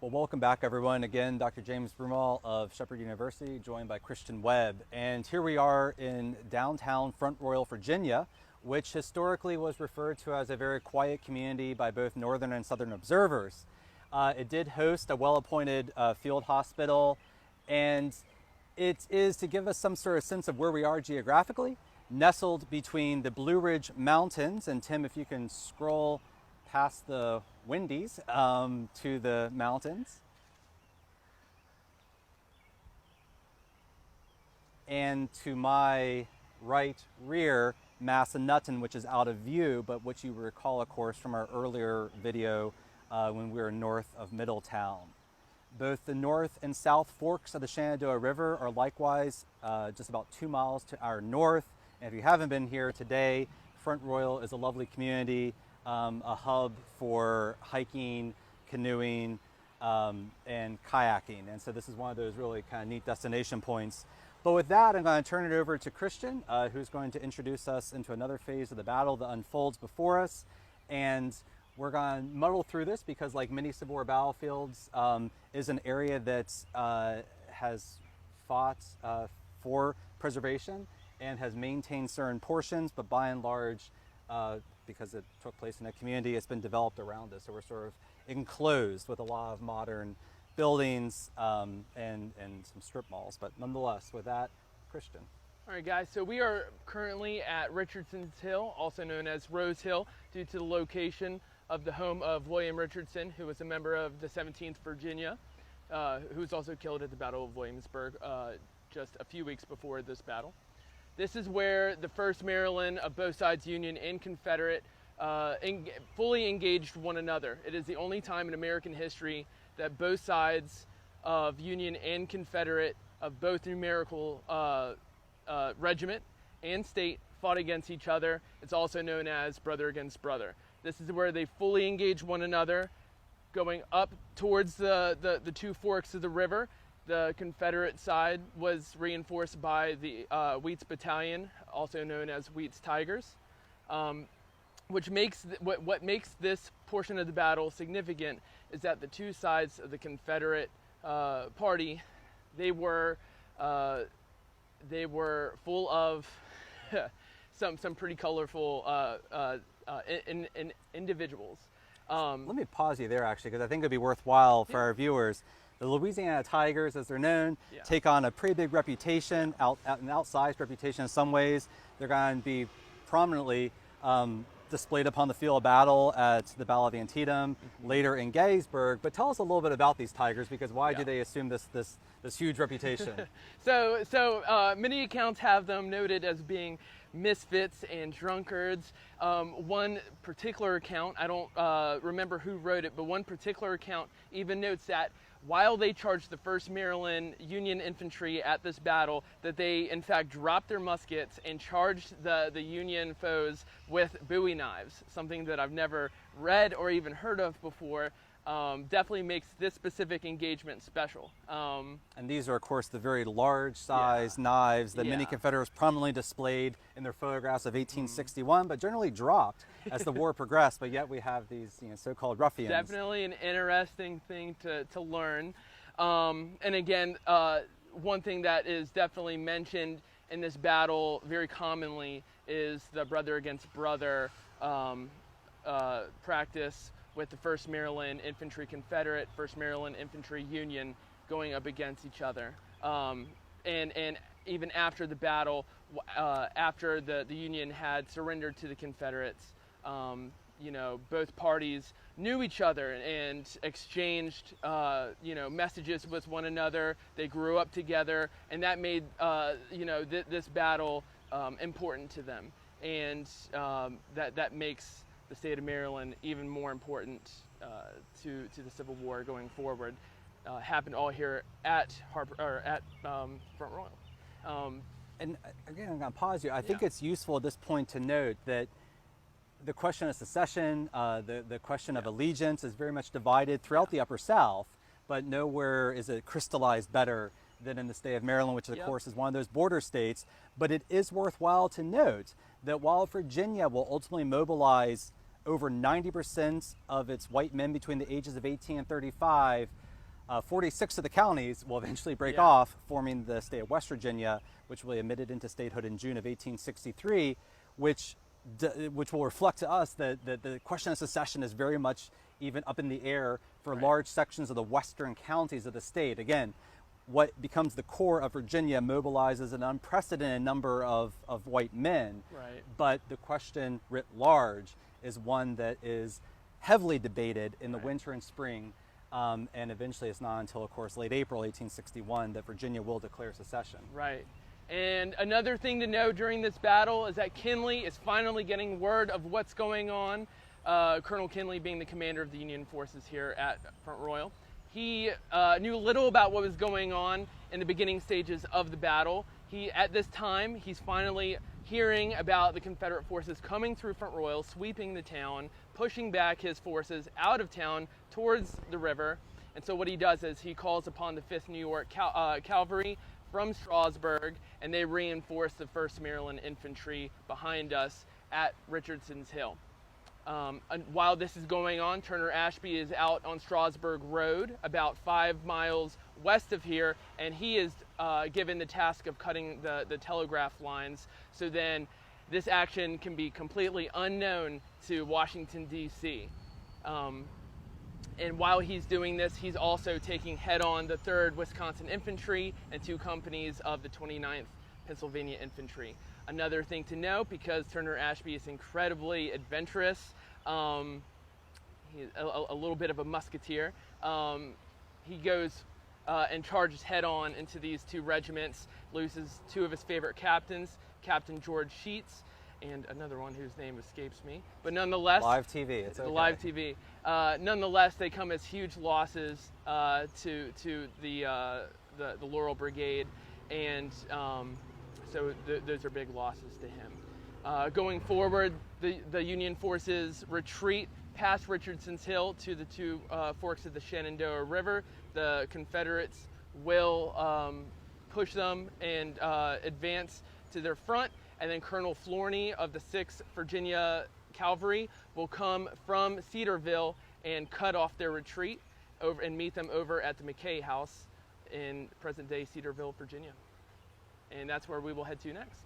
Well, welcome back, everyone. Again, Dr. James Broomall of Shepherd University, joined by Christian Webb. And here we are in downtown Front Royal, Virginia, which historically was referred to as a very quiet community by both northern and southern observers. It did host a well-appointed field hospital, and it is, to give us some sort of sense of where we are geographically, nestled between the Blue Ridge Mountains. And Tim, if you can scroll past the Wendy's to the mountains. And to my right rear, Massanutten, which is out of view, but which you recall, of course, from our earlier video when we were north of Middletown. Both the north and south forks of the Shenandoah River are likewise just about 2 miles to our north. And if you haven't been here today, Front Royal is a lovely community, a hub for hiking, canoeing, and kayaking. And so this is one of those really kind of neat destination points. But with that, I'm going to turn it over to Christian, who's going to introduce us into another phase of the battle that unfolds before us. And we're going to muddle through this because, like many Civil War battlefields, is an area that has fought for preservation and has maintained certain portions, but by and large, because it took place in a community, it's been developed around us. So we're sort of enclosed with a lot of modern buildings and some strip malls. But nonetheless, with that, Christian. All right, guys, so we are currently at Richardsons Hill, also known as Rose Hill, due to the location of the home of William Richardson, who was a member of the 17th Virginia, who was also killed at the Battle of Williamsburg just a few weeks before this battle. This is where the 1st Maryland of both sides, Union and Confederate, fully engaged one another. It is the only time in American history that both sides of Union and Confederate, of both numerical regiment and state, fought against each other. It's also known as brother against brother. This is where they fully engaged one another, going up towards the two forks of the river. The Confederate side was reinforced by the Wheat's Battalion, also known as Wheat's Tigers, which makes what makes this portion of the battle significant is that the two sides of the Confederate party, they were full of some pretty colorful individuals. Let me pause you there, actually, because I think it'd be worthwhile for our viewers. The Louisiana Tigers, as they're known, take on a pretty big reputation, an outsized reputation in some ways. They're going to be prominently displayed upon the field of battle at the Battle of Antietam, later in Gettysburg. But tell us a little bit about these Tigers, because why do they assume this huge reputation? So many accounts have them noted as being misfits and drunkards. One particular account, I don't remember who wrote it, but one particular account even notes that while they charged the 1st Maryland Union infantry at this battle, that they in fact dropped their muskets and charged the Union foes with bowie knives, something that I've never read or even heard of before. Definitely makes this specific engagement special. And these are, of course, the very large size knives that many Confederates prominently displayed in their photographs of 1861, but generally dropped as the war progressed. But yet we have these so-called ruffians. Definitely an interesting thing to learn. And again, one thing that is definitely mentioned in this battle very commonly is the brother against brother practice, with the 1st Maryland Infantry Confederate, 1st Maryland Infantry Union going up against each other. And even after the battle, after the Union had surrendered to the Confederates, both parties knew each other and exchanged, messages with one another. They grew up together, and that made, this battle important to them. And that makes the state of Maryland even more important to the Civil War going forward. Happened all here at Front Royal. And again, I'm going to pause you. I think it's useful at this point to note that the question of secession, the question of allegiance is very much divided throughout the Upper South, but nowhere is it crystallized better than in the state of Maryland, which of course is one of those border states. But it is worthwhile to note that while Virginia will ultimately mobilize over 90% of its white men between the ages of 18 and 35, 46 of the counties will eventually break Yeah. off, forming the state of West Virginia, which will be admitted into statehood in June of 1863, which will reflect to us that the question of secession is very much even up in the air for Right. large sections of the western counties of the state. Again, what becomes the core of Virginia mobilizes an unprecedented number of white men. Right. But the question writ large is one that is heavily debated in the Right. winter and spring. And eventually it's not until, of course, late April 1861 that Virginia will declare secession. Right. And another thing to know during this battle is that Kinley is finally getting word of what's going on. Colonel Kinley being the commander of the Union forces here at Front Royal. He knew little about what was going on in the beginning stages of the battle. At this time, he's finally hearing about the Confederate forces coming through Front Royal, sweeping the town, pushing back his forces out of town towards the river. And so what he does is he calls upon the 5th New York Cavalry from Strasburg, and they reinforce the 1st Maryland Infantry behind us at Richardsons Hill. And while this is going on, Turner Ashby is out on Strasburg Road, about 5 miles west of here, and he is given the task of cutting the telegraph lines. So then this action can be completely unknown to Washington, D.C. And while he's doing this, he's also taking head-on the 3rd Wisconsin Infantry and 2 companies of the 29th Pennsylvania Infantry. Another thing to note, because Turner Ashby is incredibly adventurous, he's a little bit of a musketeer, he goes and charges head-on into these 2 regiments, loses 2 of his favorite captains, Captain George Sheets, and another one whose name escapes me. But nonetheless, Live TV, it's okay. Live TV. Nonetheless, they come as huge losses to the Laurel Brigade, and so those are big losses to him. Going forward, the Union forces retreat past Richardsons Hill to the 2 forks of the Shenandoah River. The Confederates will push them and advance to their front, and then Colonel Florney of the 6th Virginia Cavalry will come from Cedarville and cut off their retreat and meet them over at the McKay House in present-day Cedarville, Virginia. And that's where we will head to next.